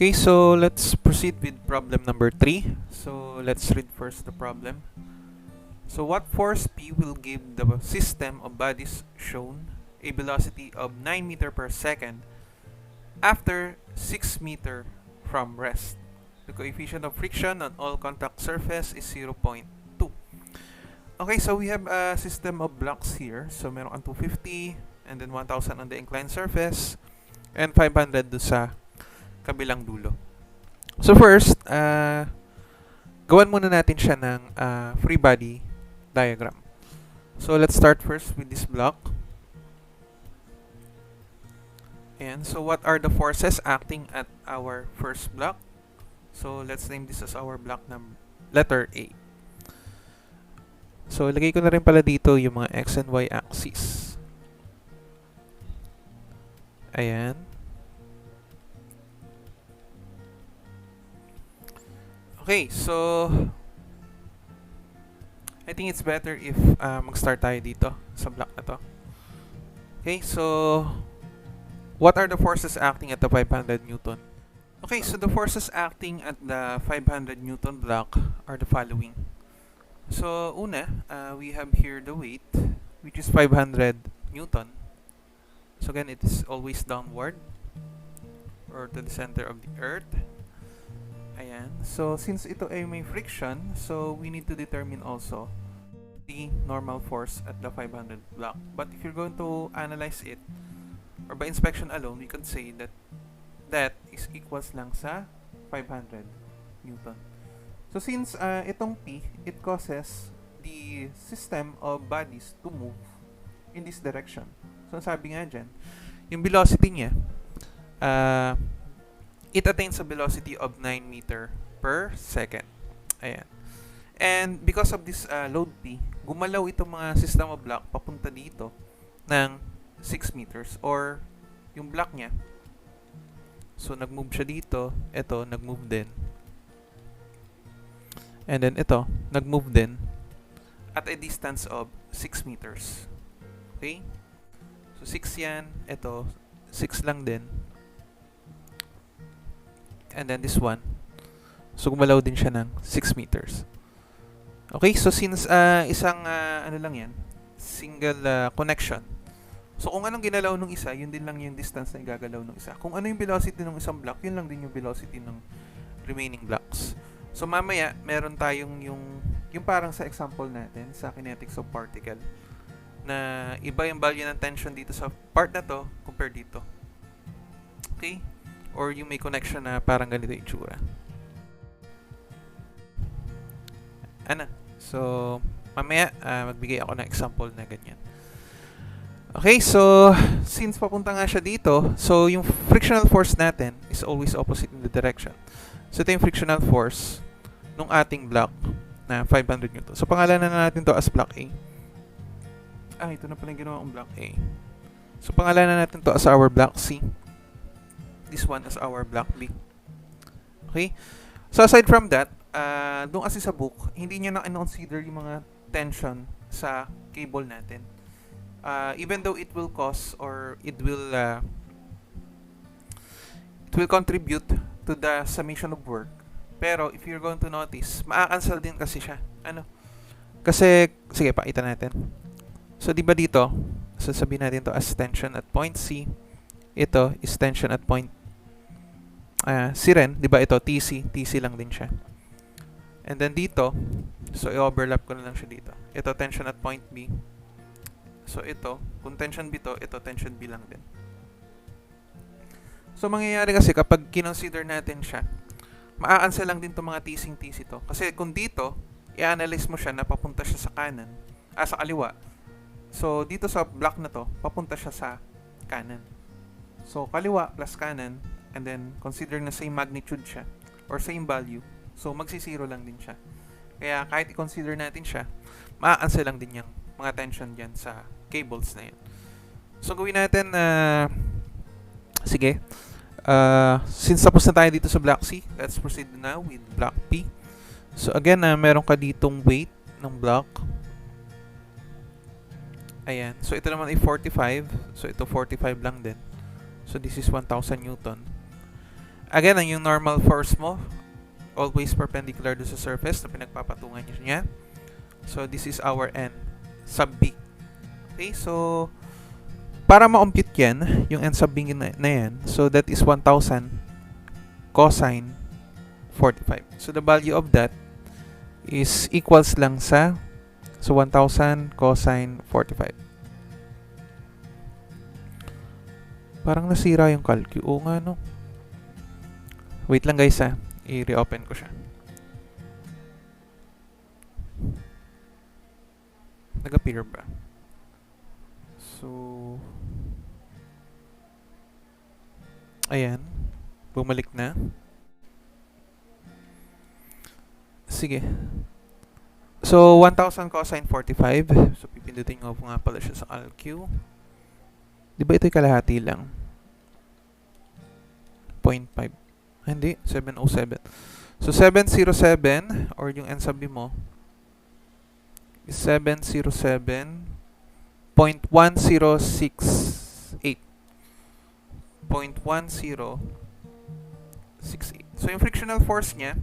Okay, so let's proceed with problem number 3. So let's read first the problem. So what force P will give the system of bodies shown a velocity of 9 meter per second after 6 meter from rest? The coefficient of friction on all contact surface is 0.2. Okay, so we have a system of blocks here. So meron kang 250 and then 1,000 on the inclined surface and 500 do sa kabilang dulo. So first, gawan muna natin siya ng free body diagram. So let's start first with this block. And so what are the forces acting at our first block? So let's name this as our block number letter A. So ilagay ko na rin pala dito yung mga x and y axis. Ayan. Okay, so I think it's better if mag-start tayo dito sa block na to. Okay, so what are the forces acting at the 500 Newton? Okay, so the forces acting at the 500 Newton block are the following. So una, we have here the weight, which is 500 Newton. So again, it is always downward or to the center of the earth. Ayan. So, since ito ay may friction, so we need to determine also the normal force at the 500 block. But if you're going to analyze it, or by inspection alone, we can say that that is equals lang sa 500 Newton. So, since itong P, it causes the system of bodies to move in this direction. So, sabi nga dyan, yung velocity niya, it attains a velocity of 9 meter per second. Ayan. And because of this load P, gumalaw itong mga system of block papunta dito ng 6 meters or yung block niya. So, nag-move siya dito. Ito, nag-move din. And then ito, nag-move din at a distance of 6 meters. Okay? So, 6 yan. Ito, 6 lang din. And then this one. So, gumalaw din siya ng 6 meters. Okay, so since isang, ano lang yan, single connection. So, kung anong ginalaw ng isa, yun din lang yung distance na igagalaw ng isa. Kung ano yung velocity ng isang block, yun lang din yung velocity ng remaining blocks. So, mamaya, meron tayong yung parang sa example natin, sa kinetics of particle, na iba yung value ng tension dito sa part na to, compared dito. Okay? Or yung may connection na parang ganito yung itsura. Ano? So, mamaya, magbigay ako ng example na ganyan. Okay, so, since papunta nga siya dito, so yung frictional force natin is always opposite in the direction. So, ito yung frictional force nung ating block na 500 Newton. So, pangalanan na natin to as block A. Ito na pala yung ginawa kong block A. So, pangalanan natin to as our block C. This one as our block B. Okay? So, aside from that, doon kasi sa book, hindi niya na-consider yung mga tension sa cable natin. Even though it will cause or it will contribute to the summation of work. Pero, if you're going to notice, maa-cancel din kasi siya. Ano? Kasi, sige, pakita natin. So, di ba dito, sasabihin natin to as tension at point C. Ito is tension at point C rin, di ba ito, TC lang din siya. And then dito, so i-overlap ko na lang siya dito. Ito, tension at point B. So ito, kung tension B to, ito, tension B lang din. So mangyayari kasi kapag kinonsider natin siya, maa-cancel lang din itong mga TC to. Kasi kung dito, i-analyze mo siya na papunta siya sa kanan, sa kaliwa. So dito sa block na to, papunta siya sa kanan. So kaliwa plus kanan, and then consider na same magnitude siya or same value, so magsisiro lang din siya. Kaya kahit i-consider natin siya, maa-cancel lang din yung mga tension dyan sa cables na yan. So gawin natin sige, since tapos na tayo dito sa block C, let's proceed now with block P. So again, meron ka ditong weight ng block. Ayan, so ito naman ay 45, so ito 45 lang din. So this is 1,000 Newton. Again, ang yung normal force mo, always perpendicular do sa surface na pinagpapatungan niya. So, this is our N sub B. Okay, so, para ma-compute yan, yung N sub B na yan, so that is 1,000 cosine 45. So, the value of that is equals lang sa, so 1,000 cosine 45. Parang nasira yung calcu. Oo nga, no? Wait lang guys, ha. I-reopen ko siya. Nag-appear ba? So, ayan. Bumalik na. Sige. So, 1,000 cosine 45. So, pipindutin ko nga pala siya sa calcu. Di ba ito'y kalahati lang? 0.5. Hindi, 707. So, 707, or yung N sub B mo, is 707.1068. 0.1068. So, yung frictional force niya,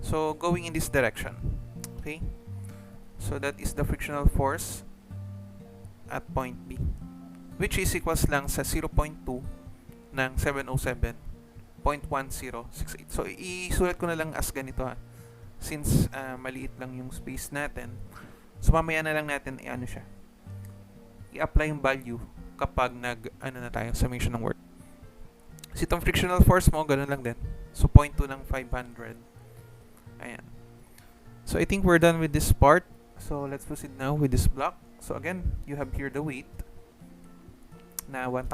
so, going in this direction. Okay? So, that is the frictional force at point B, which is equals lang sa 0.2 ng 707.1068. So, isulat ko na lang as ganito ha. Since maliit lang yung space natin. So, mamaya na lang natin i-ano siya. I-apply yung value kapag nag-ano na tayo, summation ng work. So, itong frictional force mo, ganun lang din. So, 0.2 ng 500. Ayan. So, I think we're done with this part. So, let's proceed now with this block. So, again, you have here the weight na 1,000.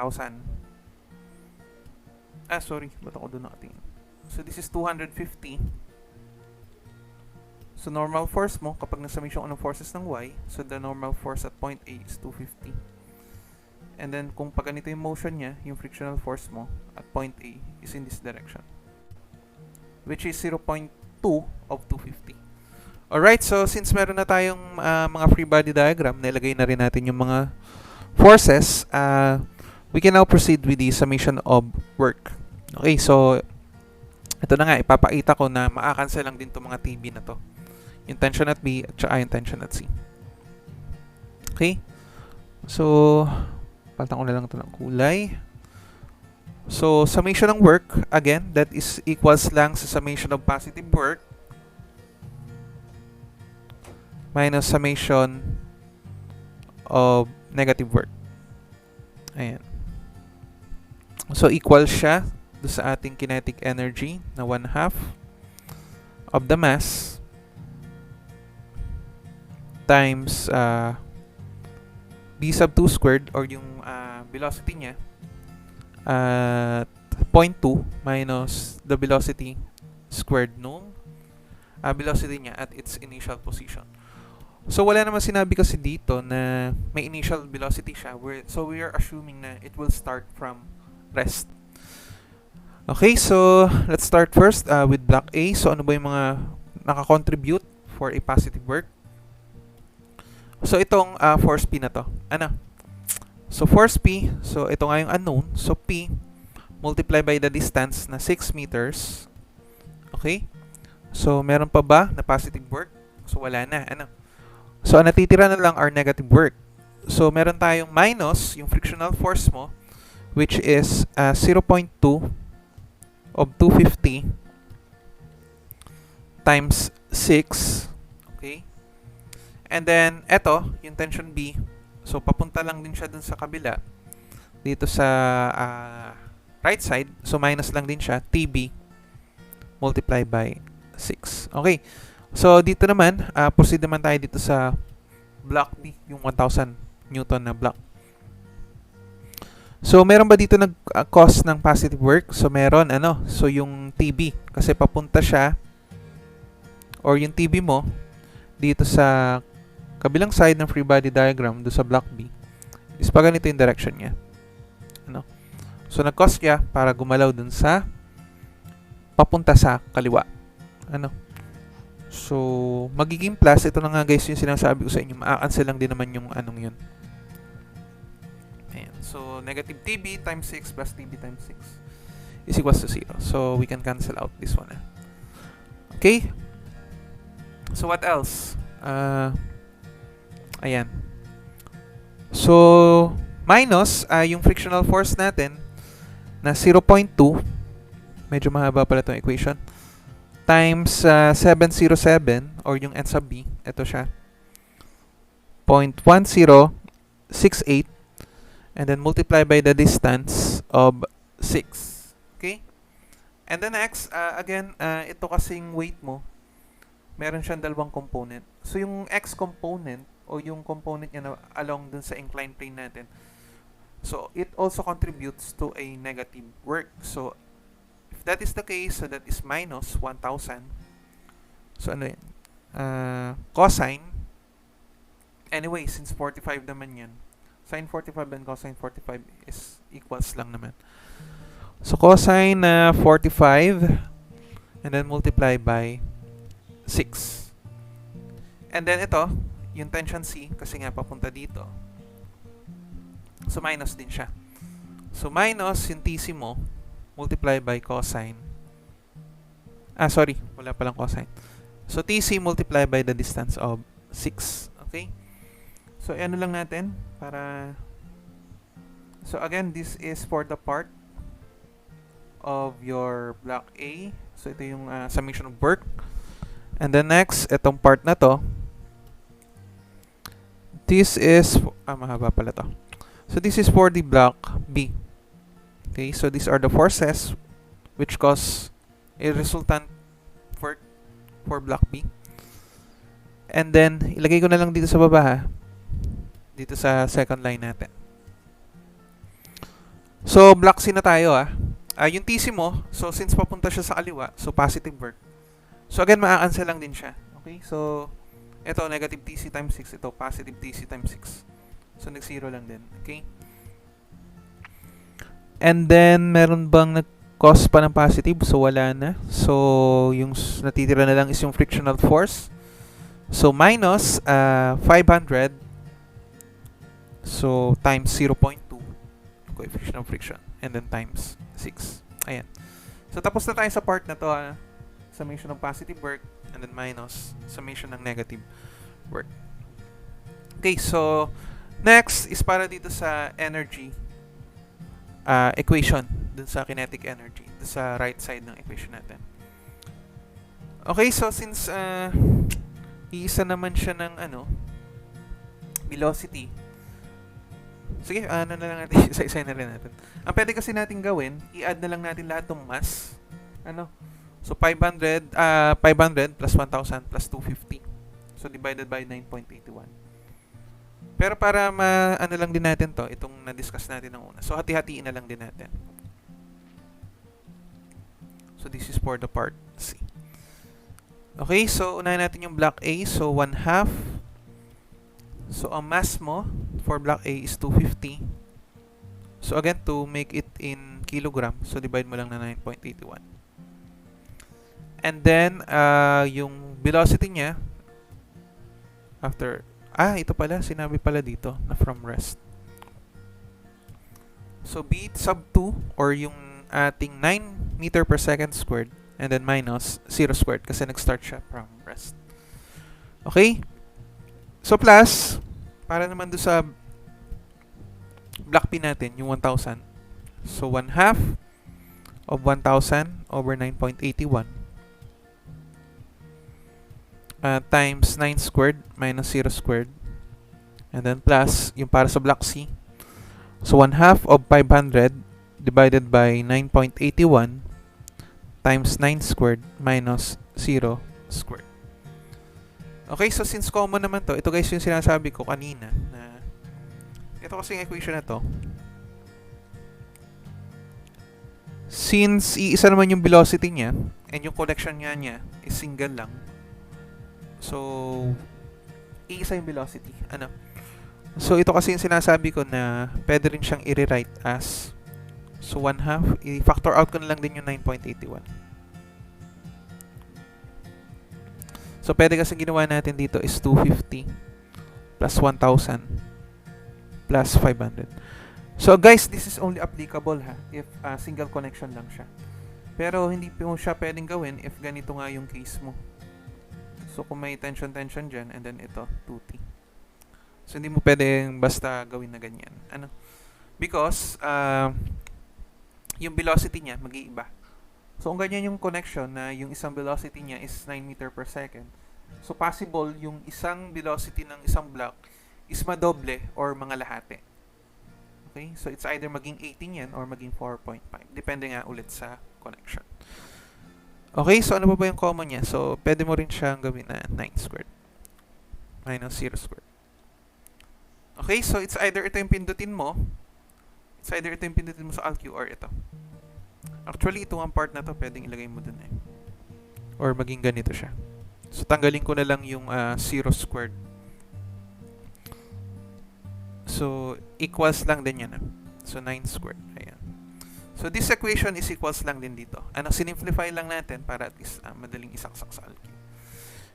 Sorry. Ba't ako doon nakatingin? So, this is 250. So, normal force mo, kapag nasummation ko ng forces ng Y, so the normal force at point A is 250. And then, kung pag ganito yung motion niya, yung frictional force mo at point A is in this direction, which is 0.2 of 250. Alright, so since meron na tayong mga free body diagram, nilagay na rin natin yung mga forces, we can now proceed with the summation of work. Okay, so ito na nga, ipapakita ko na maa-cancel lang din itong mga TB na to. Yung tension at B at saka yung tension at C. Okay, so palitan ko na lang ito ng kulay. So, summation ng work, again, that is equals lang sa summation of positive work minus summation of negative work. Ayan. So, equal siya do sa ating kinetic energy na 1/2 of the mass times B sub 2 squared, or yung velocity niya at 0.2 minus the velocity squared nung velocity niya at its initial position. So, wala naman sinabi kasi dito na may initial velocity siya. So, we are assuming na it will start from rest. Okay, so let's start first with block A. So, ano ba yung mga nakakontribute for a positive work? So, itong force P na to. Ano? So, force P, so ito nga yung unknown. So, P multiply by the distance na 6 meters. Okay? So, meron pa ba na positive work? So, wala na. Ano? So, ang natitira na lang are negative work. So, meron tayong minus yung frictional force mo, which is 0.2 of 250 times 6. Okay? And then, eto, yung tension B. So, papunta lang din siya dun sa kabila. Dito sa right side. So, minus lang din siya. TB multiply by 6. Okay. So, dito naman, proceed naman tayo dito sa block B, yung 1,000 Newton na block. So, meron ba dito nag-cause ng positive work? So, meron, ano? So, yung TB, kasi papunta siya, or yung TB mo, dito sa kabilang side ng free body diagram, do sa block B, is pa ganito yung direction niya. Ano? So, nag-cause siya para gumalaw dun sa papunta sa kaliwa. Ano? So, magiging plus, ito na nga guys yung sinasabi ko sa inyo, maa-cancel lang din naman yung anong yun. Ayan. So, negative TB times 6 plus TB times 6 is equals to 0. So, we can cancel out this one. Okay? So, what else? Ayan. So, minus yung frictional force natin na 0.2. Medyo mahaba pala itong equation. Times 707 or yung n sub b. Ito siya. 0.1068 and then multiply by the distance of 6. Okay? And then next, again, ito kasing weight mo, meron siyang dalawang component. So, yung x component o yung component niya na along dun sa inclined plane natin, so, it also contributes to a negative work. So, if that is the case, so that is minus 1,000. So, ano yun? Cosine. Anyway, since 45 naman yan, sine 45 and cosine 45 is equals lang naman. So, cosine 45 and then multiply by 6. And then ito, yung tension C, kasi nga papunta dito. So, minus din siya. So, minus yung TC mo, multiply by cosine. Sorry, wala palang cosine. So, TC multiply by the distance of 6. Okay? So, ano lang natin para... So, again, this is for the part of your block A. So, ito yung summation of work. And then next, itong part na to. This is... mahaba pala to. So, this is for the block B. Okay? So, these are the forces which cause a resultant work for block B. And then, ilagay ko na lang dito sa baba ha. Dito sa second line natin. So, block C na tayo yung TC mo, so since papunta siya sa kaliwa, so positive work. So, again, maa-cancel lang din siya. Okay? So, ito, negative TC times 6. Ito, positive TC times 6. So, nag-0 lang din. Okay? And then, meron bang nag-cause pa ng positive? So, wala na. So, yung natitira na lang is yung frictional force. So, minus 500. So, times 0.2 coefficient of friction. And then times 6. Ayan. So, tapos na tayo sa part na to. Summation ng positive work. And then minus summation ng negative work. Okay, so, next is para dito sa energy equation. Dun sa kinetic energy. Dun sa right side ng equation natin. Okay, so since iisa naman siya ng velocity. Sige, na lang natin, isa-isa na rin natin. Ang pwede kasi natin gawin, i-add na lang natin lahat ng mass. So, 500 plus 1,000 plus 250. So, divided by 9.81. Pero para lang din natin to, itong na-discuss natin ng una. So, hati-hatiin na lang din natin. So, this is for the part C. Okay, so, unahin natin yung block A. So, 1/2. So, ang mass mo for block A is 250. So, again, to make it in kilogram, so divide mo lang na 9.81. And then, yung velocity niya, after, ito pala, sinabi pala dito, na from rest. So, B sub 2, or yung ating 9 meter per second squared, and then minus 0 squared, kasi nag-start siya from rest. Okay? So, plus, para naman doon sa block P natin, yung 1,000. So, 1/2 of 1,000 over 9.81 times 9 squared minus 0 squared. And then plus, yung para sa block C. So, 1/2 of 500 divided by 9.81 times 9 squared minus 0 squared. Okay, so since common naman to, ito guys yung sinasabi ko kanina na ito kasi yung equation na to. Since iisa naman yung velocity niya and yung collection niya is single lang. So, iisa yung velocity. So, ito kasi yung sinasabi ko na pwede rin siyang i-rewrite as so 1/2, i-factor out ko na lang din yung 9.81. So, pwede kasi ginawa natin dito is 250 plus 1,000 plus 500. So guys, this is only applicable ha if single connection lang siya. Pero hindi po siya pwedeng gawin if ganito nga yung case mo. So kung may tension dyan and then ito 2T. So hindi mo pwedeng basta gawin na ganyan. Ano? Because yung velocity niya mag-iiba. So kung ganyan yung connection na yung isang velocity niya is 9 meter per second. So possible yung isang velocity ng isang block is madoble or mga lahati. Okay? So it's either maging 18 yan or maging 4.5. Depende nga ulit sa connection. Okay, so ano ba yung common niya? So pwede mo rin siyang gawin na 9 squared minus 0 squared. Okay, so it's either ito yung pindutin mo. It's either ito yung pindutin mo sa ALQ or ito. Actually, ito ang part na to pwedeng ilagay mo dun eh. Or maging ganito siya. So tanggalin ko na lang yung 0 squared. So equals lang din yan. So 9 squared. Ayan. So this equation is equals lang din dito. Ano, sinimplify lang natin para at least madaling isaksak sa ALQ.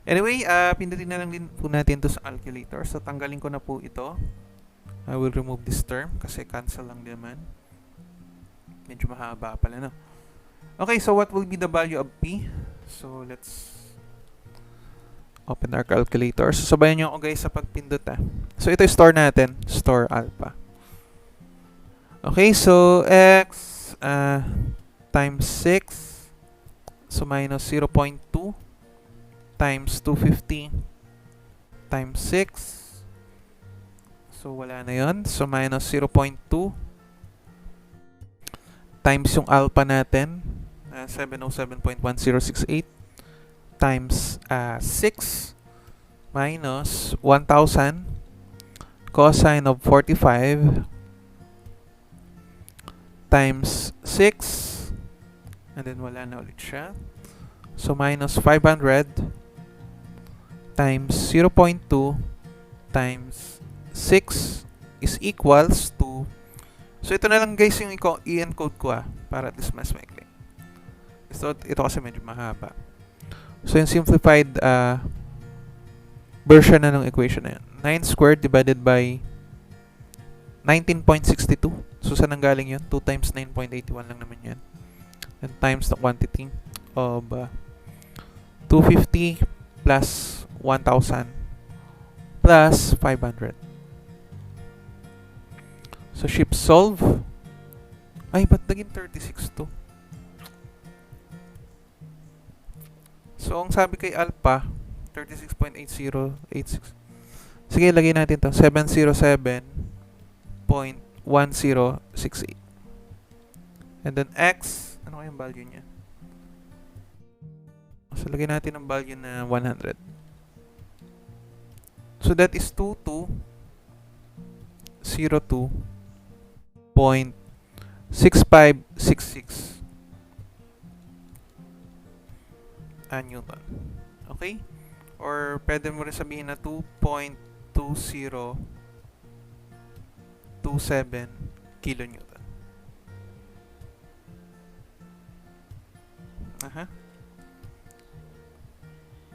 Anyway, pindutin na lang din po natin to sa calculator. So tanggalin ko na po ito. I will remove this term kasi cancel lang din naman. Medyo mahaba pala, no? Okay, so what will be the value of P? So let's open our calculator. So sabayan nyo ako guys sa pagpindot So ito store natin. Store alpha. Okay, so X times 6. So minus 0.2 times 250 times 6. So wala na yun. So minus 0.2 times yung alpha natin. 707.1068 times 6 minus 1,000 cosine of 45 times 6 and then wala na ulit siya. So minus 500 times 0.2 times 6 is equals to, so ito na lang guys yung i-encode ko para at least mas maikli. So ito kasi medyo mahaba. So yung simplified version na ng equation na yun. 9 squared divided by 19.62. So saan ang galing yun? 2 times 9.81 lang naman yan. And times the quantity of 250 plus 1,000 plus 500. So shift solve. Ay, ba't naging 36 to? So ang sabi kay alpha 36.8086. Sige, lagay natin to 707.1068. And then x, ano kayang value niya? So lagay natin ang value na 100. So that is 2202.6566 Newton. Okay? Or pwede mo rin sabihin na 2.2027 kilonewton.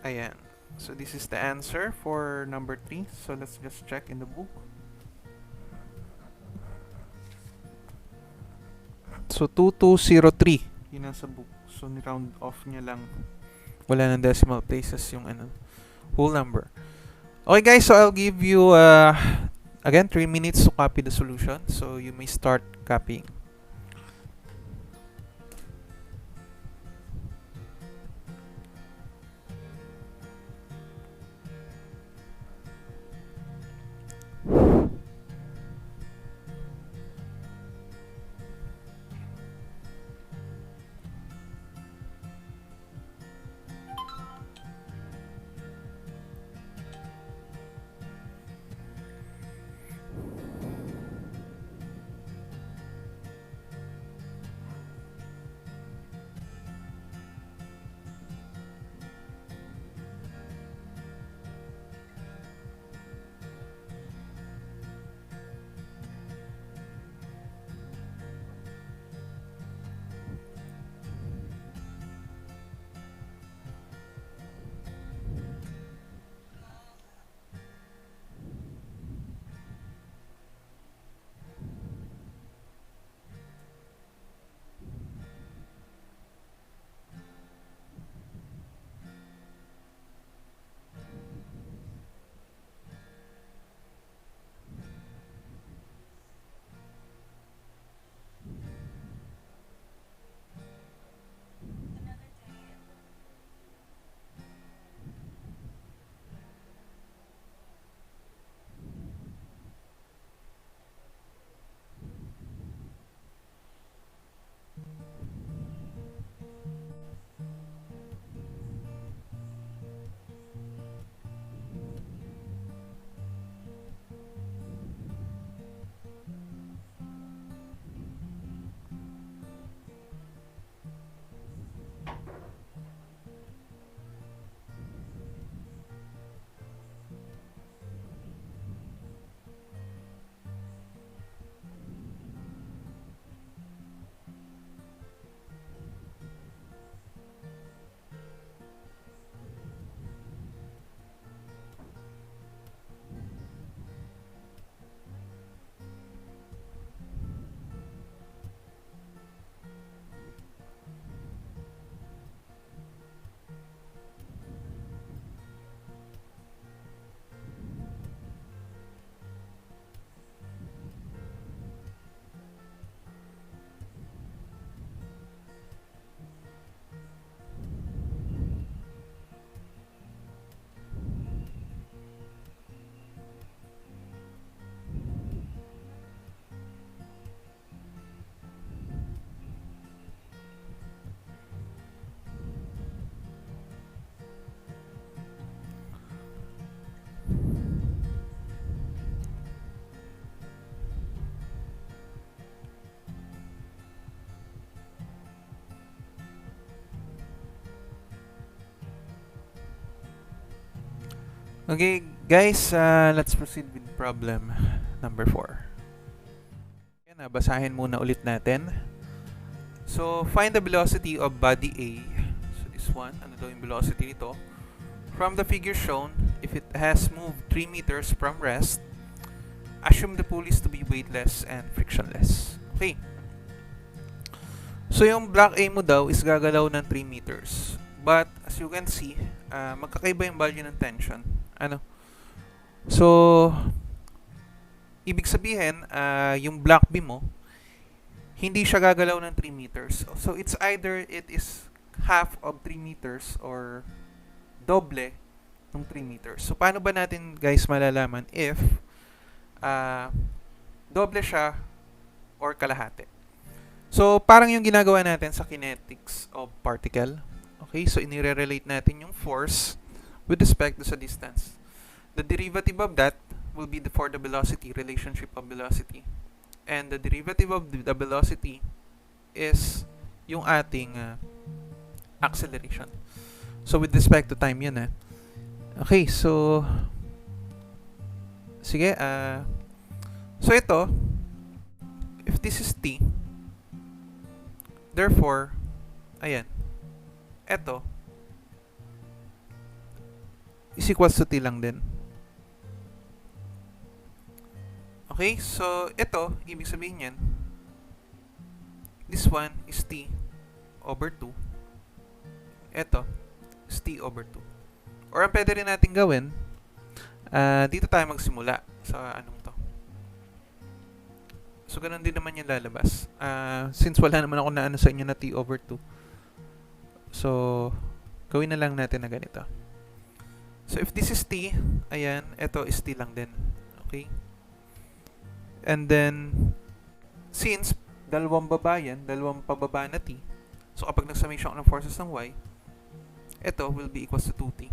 Ayan. So this is the answer for number 3. So let's just check in the book. So 2203 yun ang sa book. So ni-round off niya lang. Wala ng decimal places yung whole number. Okay guys, so I'll give you again 3 minutes to copy the solution. So you may start copying. Okay, guys, let's proceed with problem number 4. Okay, basahin muna ulit natin. So, find the velocity of body A. So, this one, ano daw yung velocity nito? From the figure shown, if it has moved 3 meters from rest, assume the pulleys to be weightless and frictionless. Okay. So, yung block A mo daw is gagalaw ng 3 meters. But, as you can see, magkakaiba yung value ng tension. Ano? So, ibig sabihin, yung block B mo, hindi siya gagalaw ng 3 meters. So, it's either it is half of 3 meters or doble ng 3 meters. So, paano ba natin, guys, malalaman if doble siya or kalahati? So, parang yung ginagawa natin sa kinetics of particle. Okay, so inire-relate natin yung force with respect to sa distance. The derivative of that will be for the velocity, relationship of velocity. And the derivative of the velocity is yung ating acceleration. So, with respect to time yun Okay, so sige, so ito, if this is t, therefore, ayan, ito is equals to t lang din. Okay, so ito, ibig sabihin yan, this one is t over 2. Ito is t over 2. Or ang pwede rin natin gawin, dito tayo magsimula sa anong to. So, ganun din naman yung lalabas. Since wala naman ako na ano sa inyo na t over 2. So, gawin na lang natin na ganito. So, if this is t, ayan, ito is t lang din. Okay? And then, since dalawang baba yan, dalawang pababa na t, so kapag nag-summation ako ng forces ng y, ito will be equals to 2t.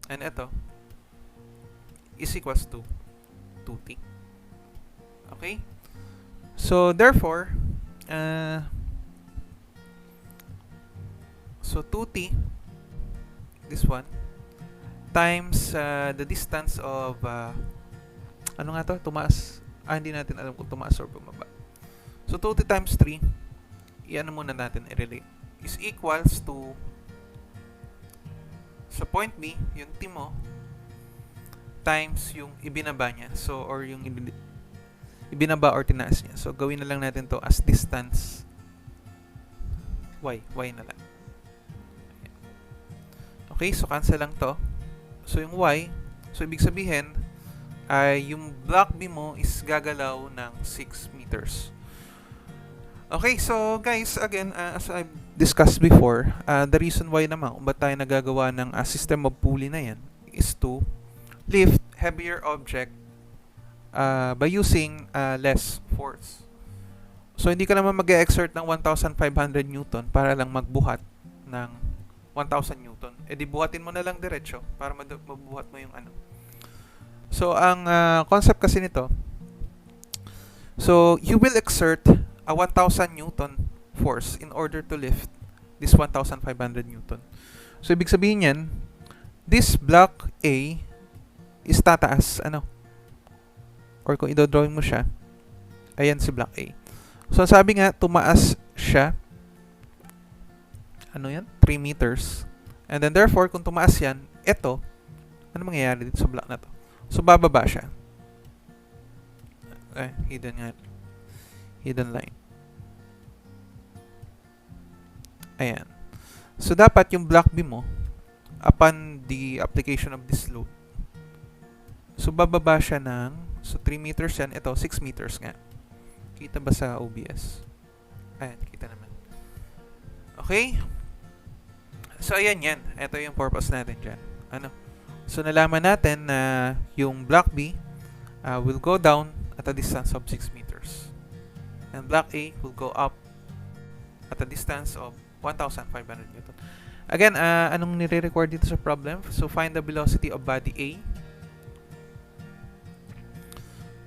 And ito is equals to 2t. Okay? So, therefore, so 2t, this one, times the distance of, ano nga to? Tumaas. Hindi natin alam kung tumaas or bumaba. So, 2t times 3, i-ano muna natin, i-relate, is equals to, sa point B, yung t mo, times yung ibinaba niya. So, or yung ibinaba or tinaas niya. So, gawin na lang natin to as distance y. Y na lang. Okay, so cancel lang to. So, yung y, so ibig sabihin, ay yung block B mo is gagalaw ng 6 meters. Okay, so guys, again, as I've discussed before, the reason why naman kung ba't tayo nagagawa ng system of pulley na yan is to lift heavier object by using less force. So, hindi ka naman mag-exert ng 1,500 Newton para lang magbuhat ng 1,000 Newton. E di buhatin mo na lang diretso para mabuhat mo yung ano. So, ang concept kasi nito, so, you will exert a 1,000 Newton force in order to lift this 1,500 Newton. So, ibig sabihin yan, this block A is tataas, ano? Or kung i-drawing mo siya, ayan si block A. So, sabi nga, tumaas siya, ano yan? 3 meters. And then, therefore, kung tumaas yan, ito, ano mangyayari dito sa block na to? So, bababa siya. Hidden nga. Hidden line. Ayan. So, dapat yung block B mo, upon the application of this load, so, bababa siya ng, so, 3 meters yan. Ito, 6 meters nga. Kita ba sa OBS? Ayan, kita naman. Okay? So, ayan yan. Ito yung purpose natin dyan. Ano? So, nalaman natin na yung block B will go down at a distance of 6 meters. And block A will go up at a distance of 1,500 Newton. Again, anong nire-record dito sa problem? So, find the velocity of body A.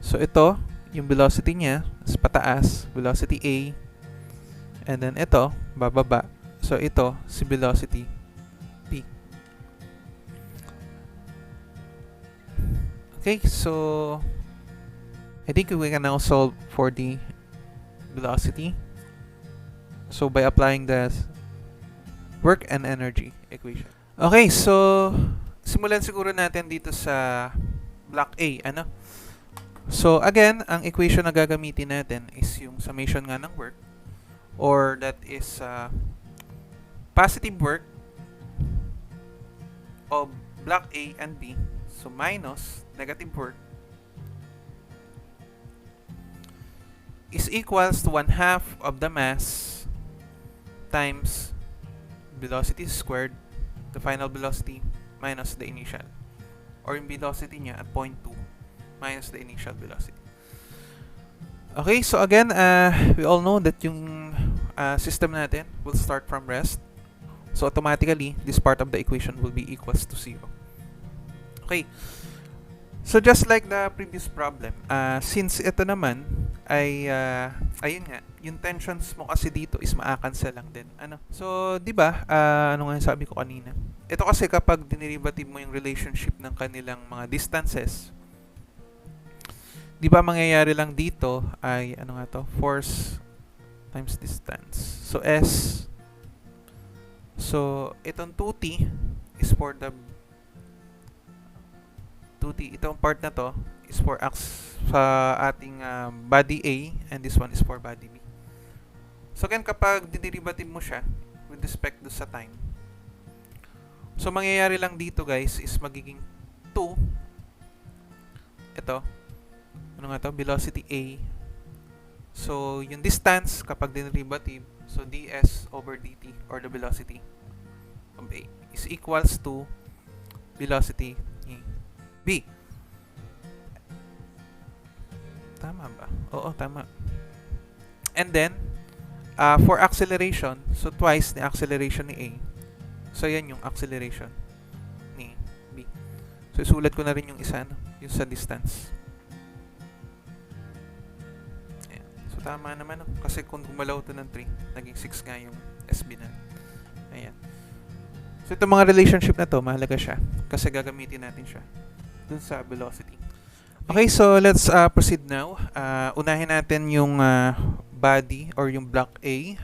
So, ito, yung velocity niya is pataas, velocity A. And then, ito, bababa. So, ito, si velocity P. Okay, so I think we can now solve for the velocity. So by applying the work and energy equation. Okay, so simulan siguro natin dito sa block A, ano? So again, ang equation na gagamitin natin is yung summation nga ng work, or that is positive work of block A and B, so minus negative work, is equals to 1/2 of the mass times velocity squared, the final velocity minus the initial, or yung velocity niya at point 2 minus the initial velocity. Okay, so again, we all know that yung system natin will start from rest. So automatically, this part of the equation will be equals to 0. Okay. So just like the previous problem, since ito naman ay ayun nga, yung tensions mo kasi dito is maa-cancel lang din. Ano? So, 'di ba? Ano nga sabi ko kanina? Ito kasi kapag dinerivative mo yung relationship ng kanilang mga distances, 'di ba mangyayari lang dito ay ano nga to? Force times distance. So S, so itong 2t is for the 2t, itong part na to is for sa ating body A, and this one is for body B. So again, kapag diderivative mo siya with respect to sa time, so mangyayari lang dito guys is magiging 2, ito, ano nga to, velocity A. So yung distance kapag derivative, so ds over dt, or the velocity of A, is equals to velocity B. Tama ba? Oo, tama. And then, for acceleration, so twice the acceleration ni A. So, yan yung acceleration ni B. So, isulat ko na rin yung isa, no? Yung sa distance. Ayan. So, tama naman, no? Kasi kung gumalaw to ng 3, naging 6 nga yung SB na. Ayan. So, itong mga relationship na to, mahalaga siya. Kasi gagamitin natin siya dun sa velocity. Okay, so let's proceed now. Unahin natin yung body or yung block A.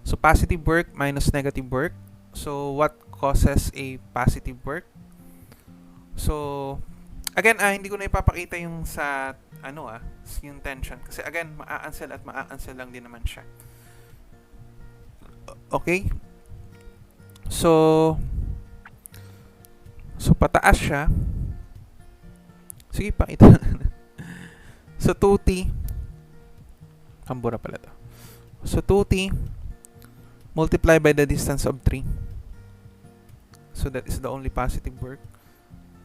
So positive work minus negative work. So what causes a positive work? So again, hindi ko na ipapakita yung sa yung tension kasi again, maa-cancel at maa-cancel lang din naman siya. Okay? So pataas siya. Sige, pakita. So, 2t. Kambura pala to. So, 2t multiply by the distance of 3. So, that is the only positive work.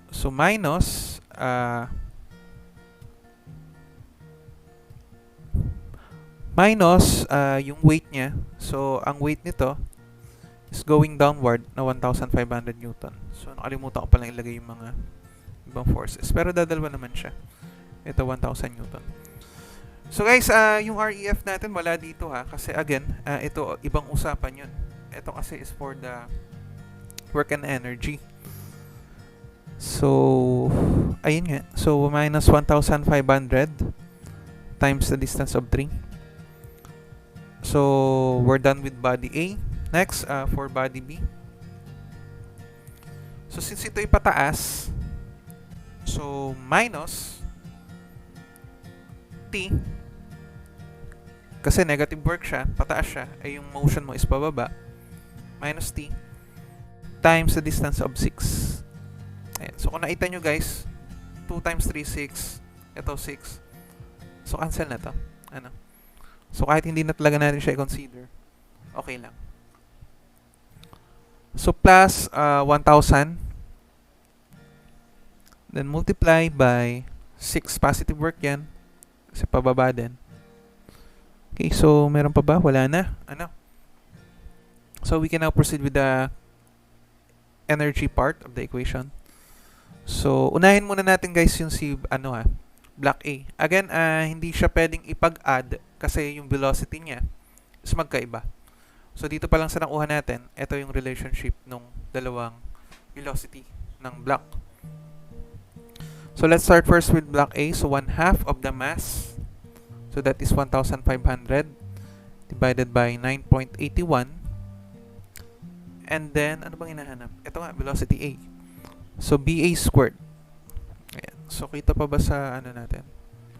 So, minus yung weight niya. So, ang weight nito is going downward na 1,500 Newton. So, nakalimutan ko palang ilagay yung mga ibang forces. Pero dadalwa naman siya. Ito, 1,000 Newton. So guys, yung REF natin wala dito ha. Kasi again, ito, ibang usapan yun. Ito kasi is for the work and energy. So, ayun nga. So, minus 1,500 times the distance of 3. So, we're done with body A. Next, for body B. So, since ito ay pataas, so, minus T, kasi negative work siya, pataas siya, ay yung motion mo is pababa, minus T, times the distance of 6. Ayan. So, kung nakita nyo guys, 2 times 3, 6. Ito, 6. So, cancel na to. Ano? So, kahit hindi na talaga natin siya i-consider, okay lang. So, plus 1,000. Then multiply by 6 positive work yan. Kasi pababa din. Okay, so meron pa ba? Wala na. Ano? So we can now proceed with the energy part of the equation. So unahin muna natin guys yung block A. Again, hindi siya pwedeng ipag-add kasi yung velocity niya is magkaiba. So dito pa lang sa nakuha natin, ito yung relationship ng dalawang velocity ng block. So let's start first with block A. So 1/2 of the mass. So that is 1,500 divided by 9.81. And then, ano bang hinahanap? Ito nga, velocity A. So BA squared. Ayan. So kita pa ba sa ano natin?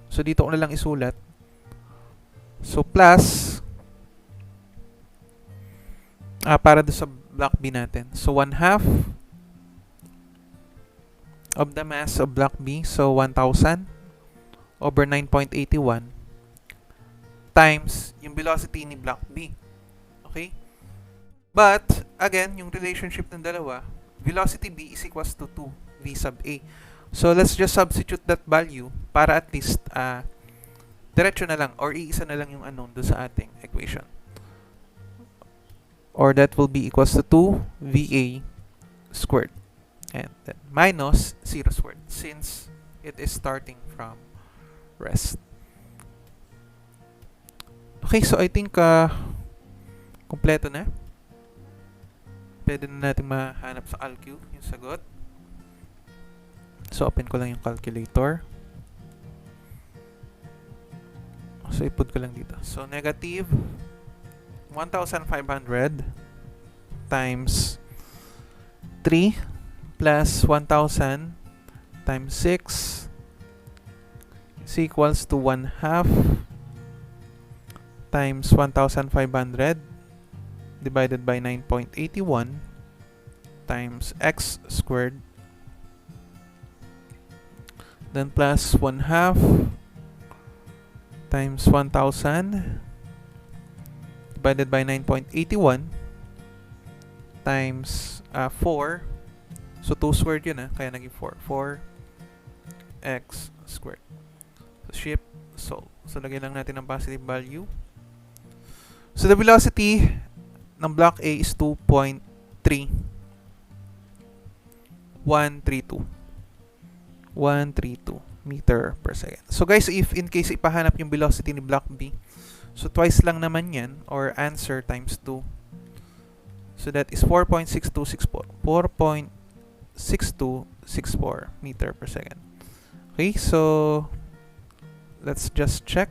So dito ko na lang isulat. So plus, para do sa block B natin. So 1/2 of the mass of block B. So 1,000 over 9.81 times yung velocity ni block B. Okay? But, again, yung relationship ng dalawa, velocity B is equals to 2 V sub A. So, let's just substitute that value para at least diretso na lang or iisa na lang yung unknown doon sa ating equation. Or that will be equals to 2 VA squared. And then minus 0 squared since it is starting from rest. Okay, so I think kompleto na. Pwede na natin mahanap sa calcu yung sagot. So open ko lang yung calculator. So i-put ko lang dito. So negative 1,500 times 3 plus 1,000 times 6 is equals to 1/2 times 1,500 divided by 9.81 times x squared, then plus 1/2 times 1,000 divided by 9.81 times 4. So 2 squared yun kaya naging 4. 4x squared. So shift, solve. So lagyan lang natin ng positive value. So the velocity ng block A is 2.3132 meter per second. So guys, if in case ipahanap yung velocity ni block B, so twice lang naman yan, or answer times 2. So that is 4.6264 meter per second. Okay, so let's just check.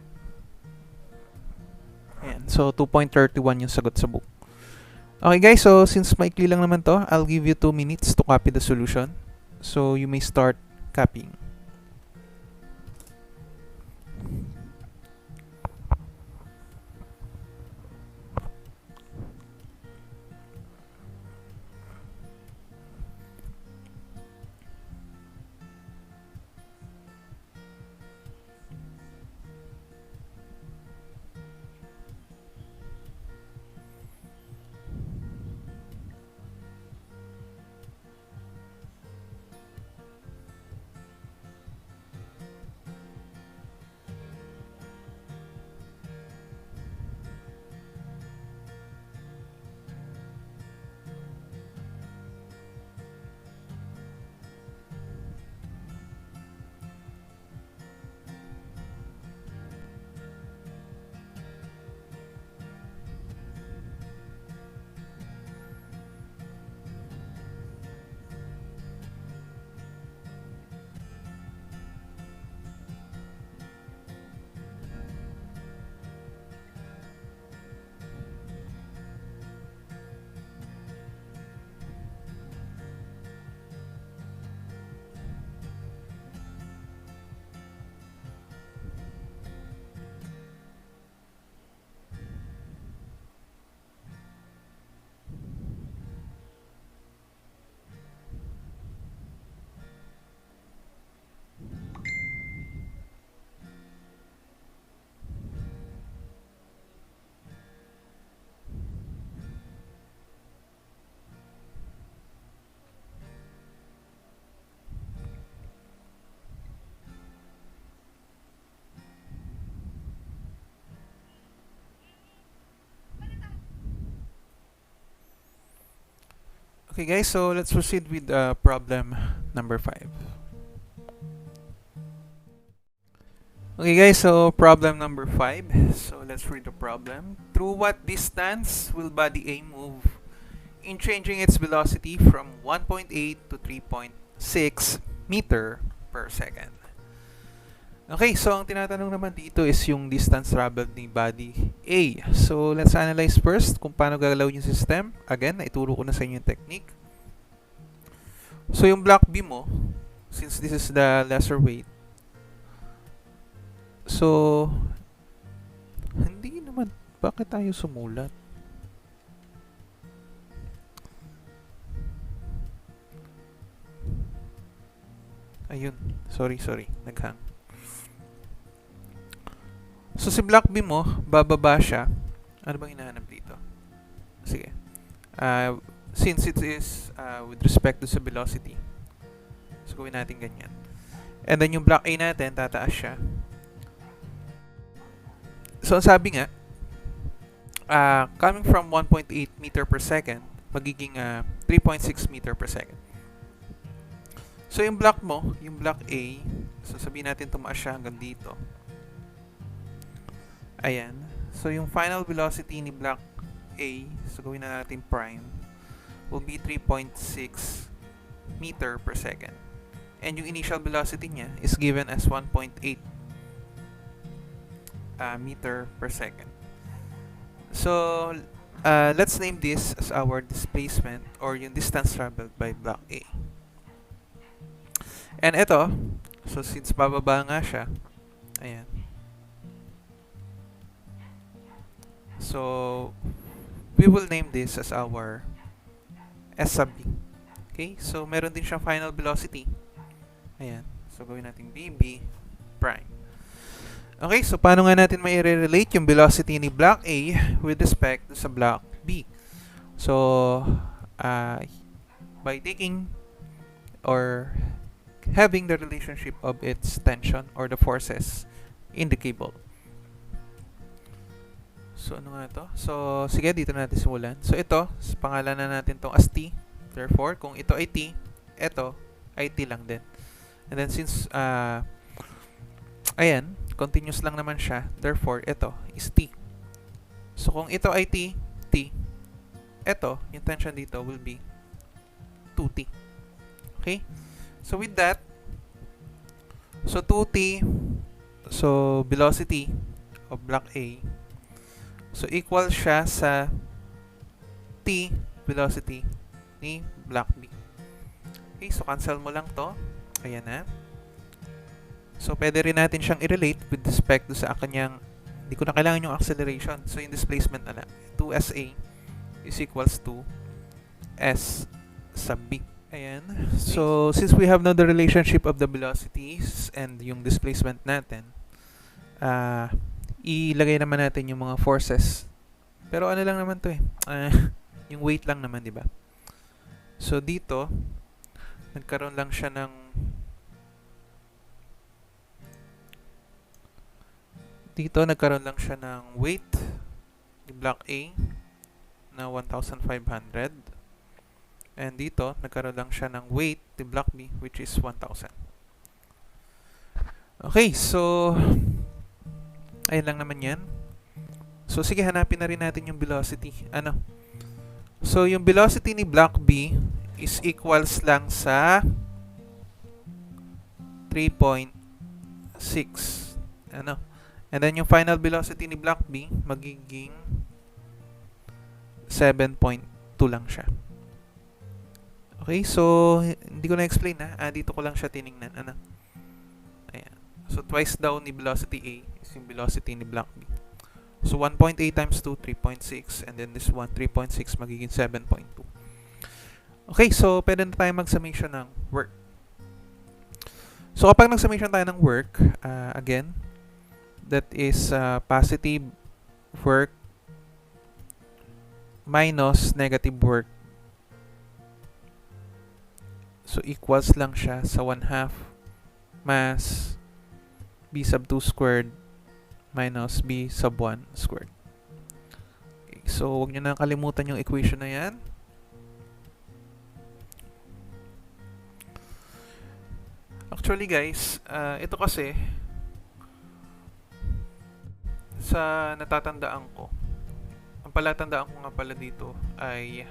Ayan, so 2.31 yung sagot sa book. Okay guys, so since maikli lang naman to, I'll give you 2 minutes to copy the solution. So you may start copying. Okay guys, so let's proceed with problem number 5. Okay guys, so problem number 5. So let's read the problem. Through what distance will body A move in changing its velocity from 1.8 to 3.6 meter per second. Okay, so ang tinatanong naman dito is yung distance traveled ni body A. So, let's analyze first kung paano gagalaw yung system. Again, naituro ko na sa inyo yung technique. So, yung block B mo, since this is the lesser weight, so, hindi naman, bakit tayo sumulat? Ayun, sorry, naghang. So, si block B mo, bababa siya. Ano bang hinahanap dito? Sige. Since it is with respect to sa velocity, so gawin natin ganyan. And then yung block A natin, tataas siya. So, ang sabi nga, coming from 1.8 meter per second, magiging 3.6 meter per second. So, yung block mo, yung block A, so sabihin natin tumaas siya hanggang dito. Ayan. So, yung final velocity ni block A, so gawin na natin prime, will be 3.6 meter per second. And yung initial velocity niya is given as 1.8 meter per second. So, let's name this as our displacement or yung distance traveled by block A. And ito, so since bababa nga siya, ayan. So, we will name this as our S sub B. Okay? So, meron din siyang final velocity. Ayan. So, gawin natin BB prime. Okay, so paano nga natin mai-relate yung velocity ni block A with respect to sa block B? So, by taking or having the relationship of its tension or the forces in the cable. So, ano nga to? So, sige, dito natin simulan. So, ito, pangalan na natin tong as T. Therefore, kung ito ay T, ito ay T lang din. And then, since, ayan, continuous lang naman siya. Therefore, ito is T. So, kung ito ay T, ito, yung tension dito will be 2T. Okay? So, with that, so 2T, so velocity of block A, so equal siya sa T velocity ni block B. Okay, so cancel mo lang to. Ayan na. So, pwede rin natin siyang i-relate with respect to sa kanyang, hindi ko na kailangan yung acceleration. So, yung displacement na lang. 2SA is equals to S sub B. Ayan. So, since we have now the relationship of the velocities and yung displacement natin, ilagay naman natin yung mga forces. Pero ano lang naman to eh. Yung weight lang naman, di ba? So, dito, nagkaroon lang siya ng weight ni block A na 1,500. And dito, nagkaroon lang siya ng weight ni block B which is 1,000. Okay, so ayun lang naman yan. So, sige, hanapin na rin natin yung velocity. So, yung velocity ni block B is equals lang sa 3.6. And then, yung final velocity ni block B, magiging 7.2 lang siya. Okay, so, hindi ko na-explain na. Dito ko lang siya tinignan. Ayan. So, twice daw ni velocity A is yung velocity ni block B. So, 1.8 times 2, 3.6. And then, this one, 3.6, magiging 7.2. Okay, so, pwede na tayo mag-summation ng work. So, kapag nag-summation tayo ng work, again, that is positive work minus negative work. So, equals lang siya sa 1/2 mass B sub 2 squared minus B sub 1 squared. Okay, so, huwag nyo na kalimutan yung equation na yan. Actually, guys, ito kasi sa natatandaan ko, ang palatandaan ko nga pala dito ay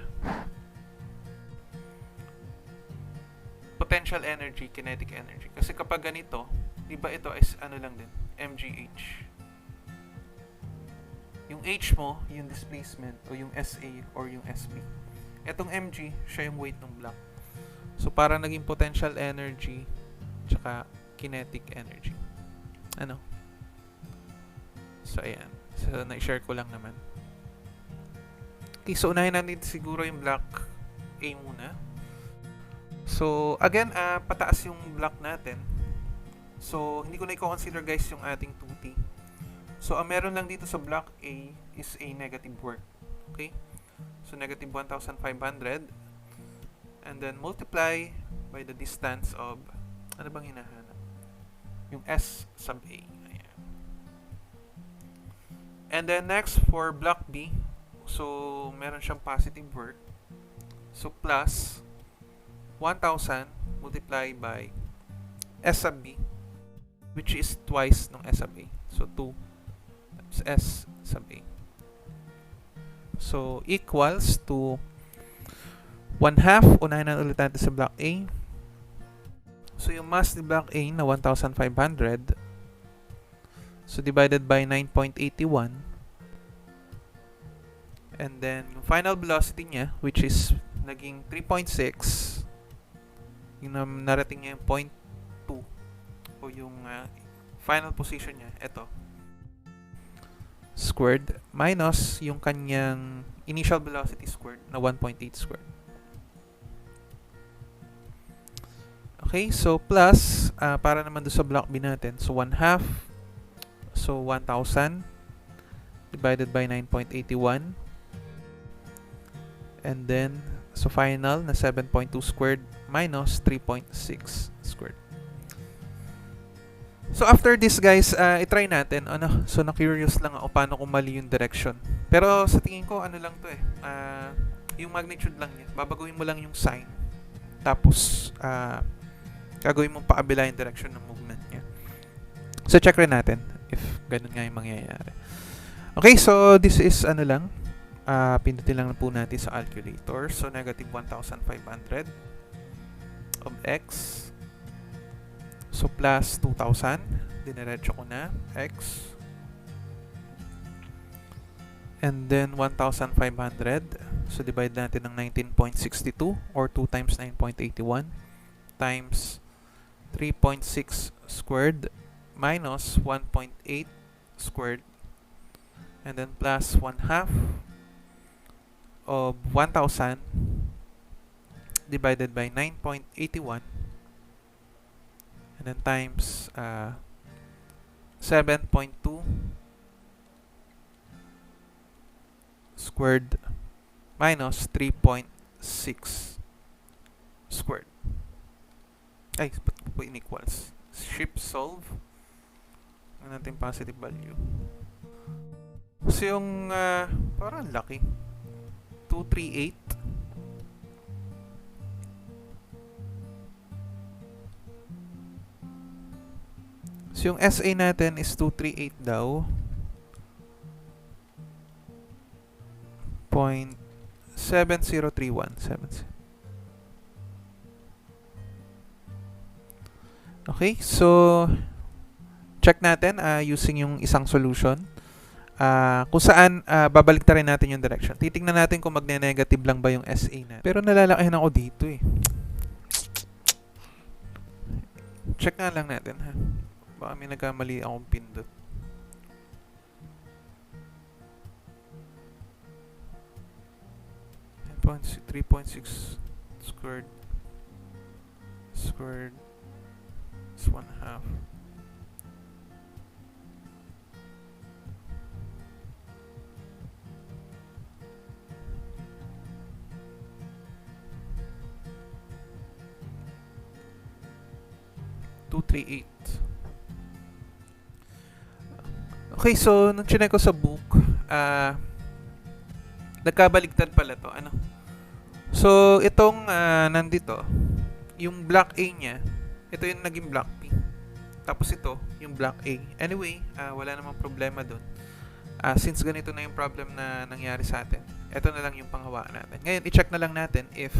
potential energy, kinetic energy. Kasi kapag ganito, diba ito is ano lang din, mgh. Yung h mo, yung displacement, o yung SA or yung SB. Etong mg, siya yung weight ng block. So, para naging potential energy, tsaka kinetic energy. Ano? So, ayan. So, na-share ko lang naman. Okay, so unahin natin siguro yung block A muna. So, again, pataas yung block natin. So, hindi ko na i-consider guys yung ating 2T. So, ang meron lang dito sa block A is a negative work. Okay? So, negative 1,500. And then, multiply by the distance of, ano bang hinahanap? Yung S sub A. Ayan. And then, next, for block B, so, meron siyang positive work. So, plus 1,000 multiplied by S sub B, which is twice ng S sub A. So, 2 times S sub A. So, equals to 1/2. Unahin na ulit natin sa block A. So, yung mass ni block A na 1,500. So, divided by 9.81. And then, yung final velocity niya, which is naging 3.6. Yung narating niya yung 0.2. O yung final position niya. Ito. Squared. Minus yung kanyang initial velocity squared na 1.8 squared. Okay, so plus, para naman doon sa block B natin. So, 1/2. So, 1,000 divided by 9.81. And then, so final na 7.2 squared minus 3.6 squared. So, after this guys, itry natin. So, na-curious lang ako paano kung mali yung direction. Pero sa tingin ko, ano lang to eh. Yung magnitude lang yan. Babaguhin mo lang yung sign. Tapos, gagawin mong paabila yung direction ng movement niya. So, check rin natin if ganun nga yung mangyayari. Okay, so this is ano lang. Pindutin lang po natin sa calculator. So, negative 1,500 of x. So, plus 2,000. Dinerecho ko na. X. And then, 1,500. So, divide natin ng 19.62 or 2 times 9.81 times 3.6 squared minus 1.8 squared. And then, plus 1/2 of 1,000 divided by 9.81 and then times 7.2 squared minus 3.6 squared. Ay, ba't po inequals? Shift solve. Ano natin positive value? So yung parang laki. 238. So yung SA natin is 238 daw. 0.7031. Okay, so check natin using yung isang solution. Kung saan babalik na rin natin yung direction. Titingnan natin kung magne-negative lang ba yung SA na. Pero nalalakihan ako dito eh. Check nga lang natin ha. Baka may nagkamali akong pindot. .3.6 squared is 1/2. Okay, so nung chinek ko sa book, nagkabaligtad pala to. Ano? So, itong nandito, yung block A niya, ito yung naging block B. Tapos ito, yung block A. Anyway, wala namang problema doon. Since ganito na yung problem na nangyari sa atin, ito na lang yung panghawaan natin. Ngayon, i-check na lang natin if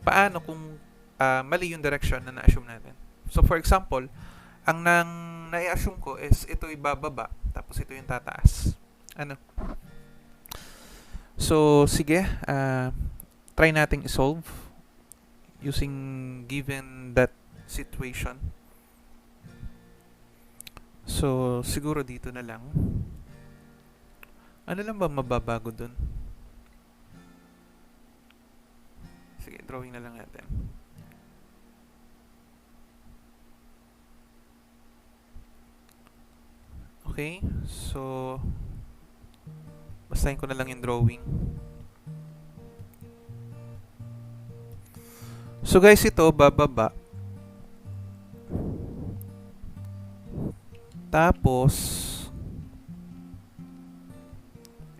paano kung mali yung direction na na-assume natin. So, for example, ang na-assume ko is ito yung bababa, tapos ito yung tataas. Ano? So, sige, try nating isolve using given that situation. So, siguro dito na lang. Ano lang ba mababago dun? Sige, drawing na lang natin. Okay, so basahin ko na lang yung drawing. So guys, ito bababa. Tapos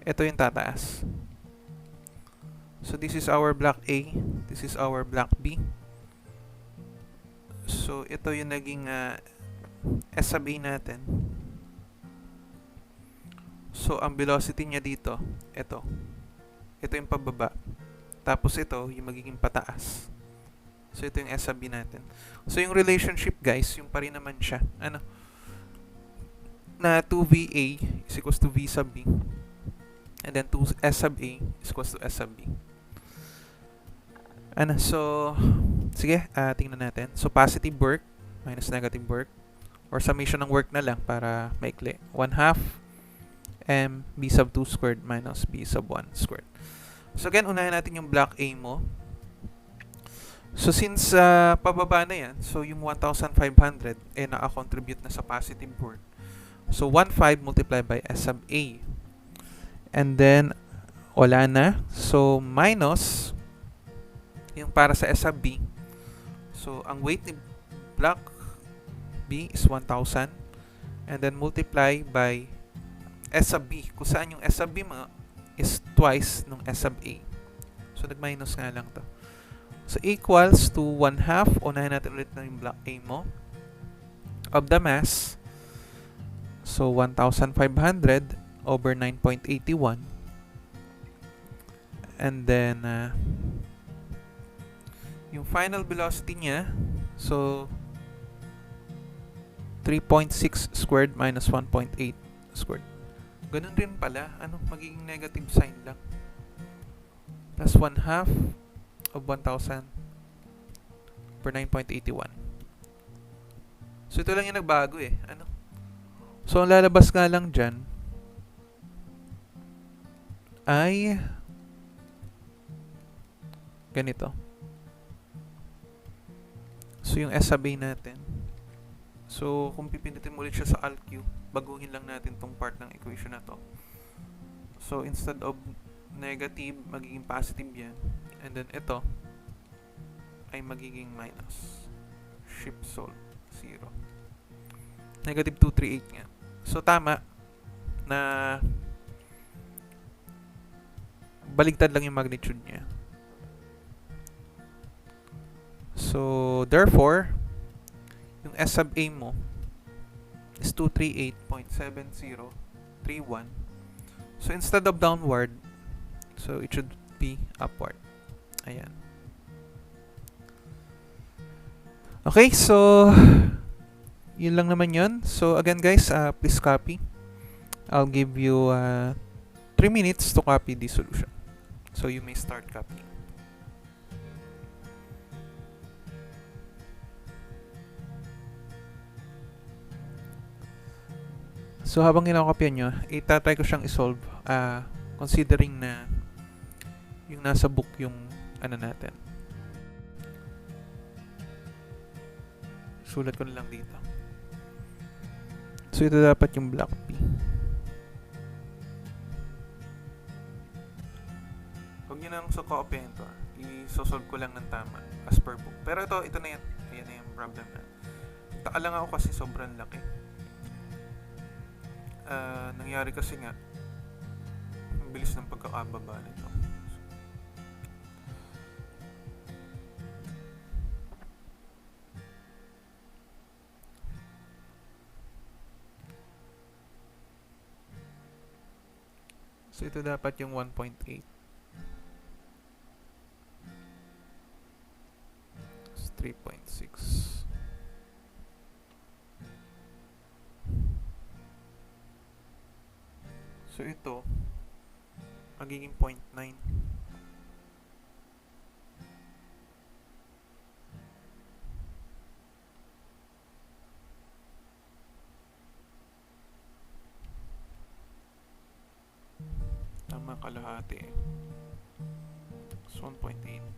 ito yung tataas. So this is our block A, this is our block B. So ito yung naging S sub A natin. So ang velocity niya dito, ito. Ito yung pababa. Tapos ito yung magiging pataas. So ito yung S sub B natin. So yung relationship guys, yung pa rin naman siya. Ano? Na 2VA is equals to V sub B. And then 2S sub A is equals to S sub B. Ano? So, sige, tingnan natin. So positive work minus negative work. Or summation ng work na lang para maikli. 1/2 M B sub 2 squared minus B sub 1 squared. So again, unahin natin yung block A mo. So since pababa na yan, so yung 1,500 naka-contribute na sa positive work. So 1/5 multiplied by S sub A. And then, wala na. So minus yung para sa S sub B. So ang weight ni block B is 1,000. And then multiply by S sub B. Kung saan yung S sub B mo is twice nung S sub A. So, nag-minus nga lang to. So, equals to 1/2. Unahin natin ulit na yung block A mo. Of the mass. So, 1,500 over 9.81. And then, yung final velocity niya, so, 3.6 squared minus 1.8 squared. Ganun din pala. Ano? Magiging negative sign lang. Plus 1/2 of 1,000 per 9.81. So, ito lang yung nagbago eh. Ano? So, ang lalabas nga lang dyan ay ganito. So, yung S sub A natin. So, kung pipindutin mo ulit siya sa ALQ, baguhin lang natin tong part ng equation na to. So, instead of negative, magiging positive yan. And then, ito ay magiging minus. Shift solve, 0. Negative 238 nga. So, tama na baligtad lang yung magnitude niya. So, therefore, yung S sub A mo is 238.7031. So, instead of downward, so it should be upward. Ayan. Okay, so yun lang naman yun. So, again guys, please copy. I'll give you 3 minutes to copy the solution. So, you may start copying. So, habang kinakopyan nyo, itatry ko siyang isolve considering na yung nasa book yung ano natin. Sulat ko na lang dito. So, ito dapat yung block B. Huwag nyo nang sukopyan ito. I-solve ko lang ng tama as per book. Pero ito na yan. Ayan na yung problem na. Taka lang ako kasi sobrang laki. Nangyari kasi nga ang bilis ng pagkakababa nito. So ito dapat yung 1.8. 3.6. So ito, magiging 0.9. Tama kalahati eh. So 1.8.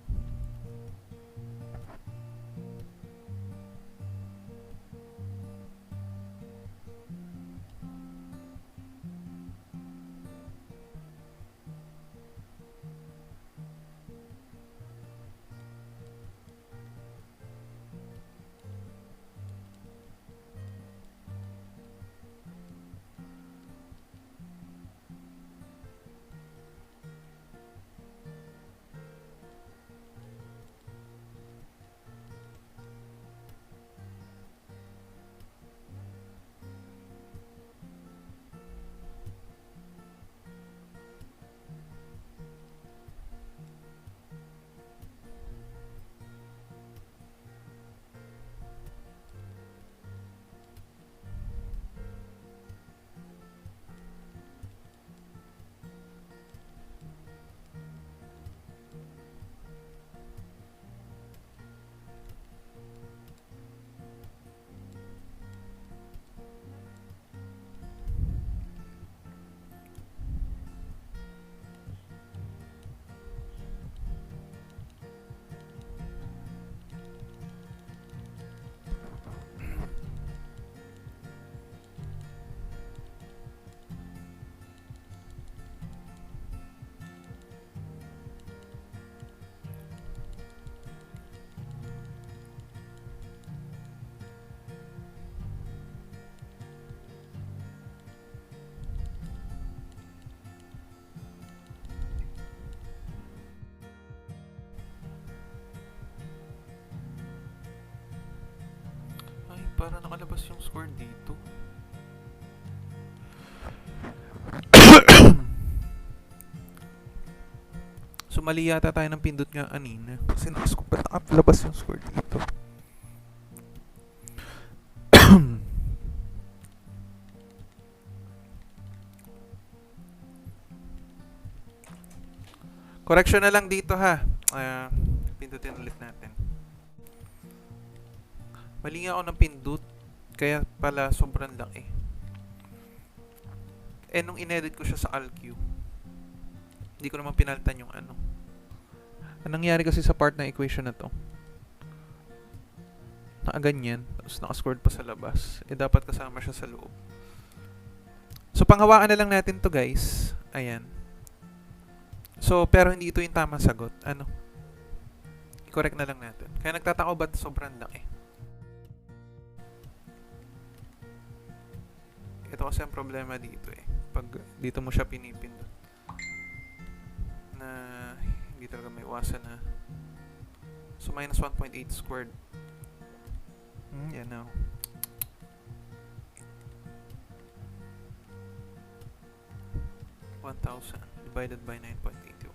Para nakalabas yung score dito. So mali yata tayo ng pindot nga kanina. Kasi nakalabas yung score dito. Correction na lang dito ha. Pindutin ulit natin. Mali nga ako ng pindot, kaya pala sobrang laki. Nung inedit ko siya sa AlQ, hindi ko naman pinalitan yung ano. Anong nangyari kasi sa part ng equation na to? Nakaganyan, tapos nakascored pa sa labas. Dapat kasama siya sa loob. So, panghawakan na lang natin to guys. Ayan. So, pero hindi ito yung tamang sagot. Ano? I-correct na lang natin. Kaya nagtataka ko ba't sobrang laki? Ito kasi ang problema dito eh. Pag dito mo siya pinipindot na hindi talaga may iwasan na. So minus 1.8 squared. Yan na. 1,000 divided by 9.81.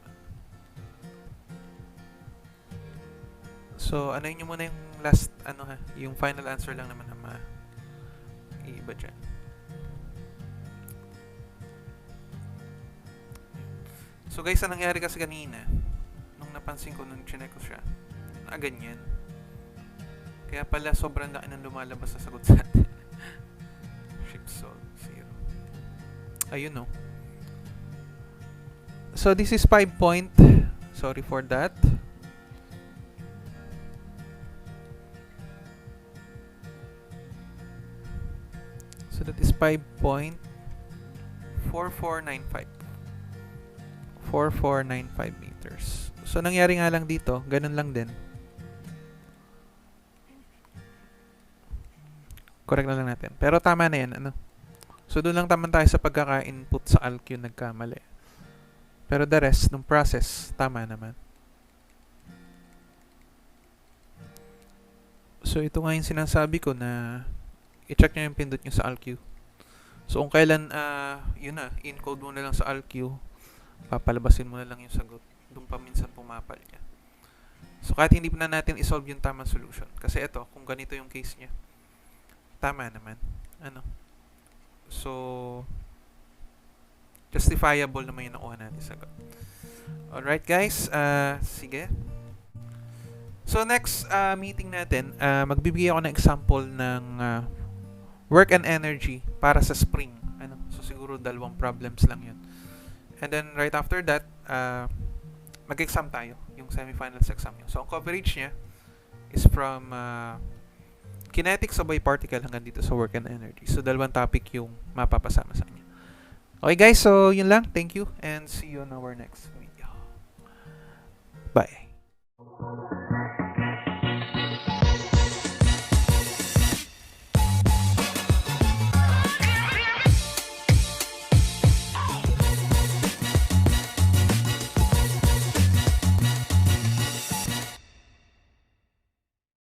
So ano yun muna yung last ano ha, yung final answer lang naman na iiba dyan. So guys, ang nangyari kasi kanina, nung napansin ko, nung chinek ko siya, ganyan. Kaya pala sobrang laki ng lumalabas sa sagot sa atin. Ship solve, 0. Ayun no. So this is 5 point. Sorry for that. So that is 5.4495. 4495 meters. So, nangyari nga lang dito, ganun lang din. Correct na lang natin. Pero tama na yan, ano? So, doon lang taman tayo sa pagkaka-input sa AlQ nagkamali. Pero the rest, nung process, tama naman. So, ito nga yung sinasabi ko na i-check nyo yung pindot nyo sa AlQ. So, kung kailan, yun na, encode mo na lang sa AlQ, papalabasin mo na lang yung sagot. Doon pa minsan pumapal yan. So, kahit hindi pa na natin isolve yung tamang solution. Kasi ito, kung ganito yung case niya, tama naman. Ano? So, justifiable naman yung nakuha natin sagot. Alright guys, sige. So next meeting natin, magbibigay ako ng example ng work and energy para sa spring. Ano? So siguro dalawang problems lang yun. And then right after that, mag-exam tayo, yung semifinals exam nyo. So ang coverage niya is from kinetics of a particle hanggang dito sa work and energy. So dalawang topic yung mapapasama sa inyo. Okay guys, so yun lang. Thank you and see you on our next video. Bye.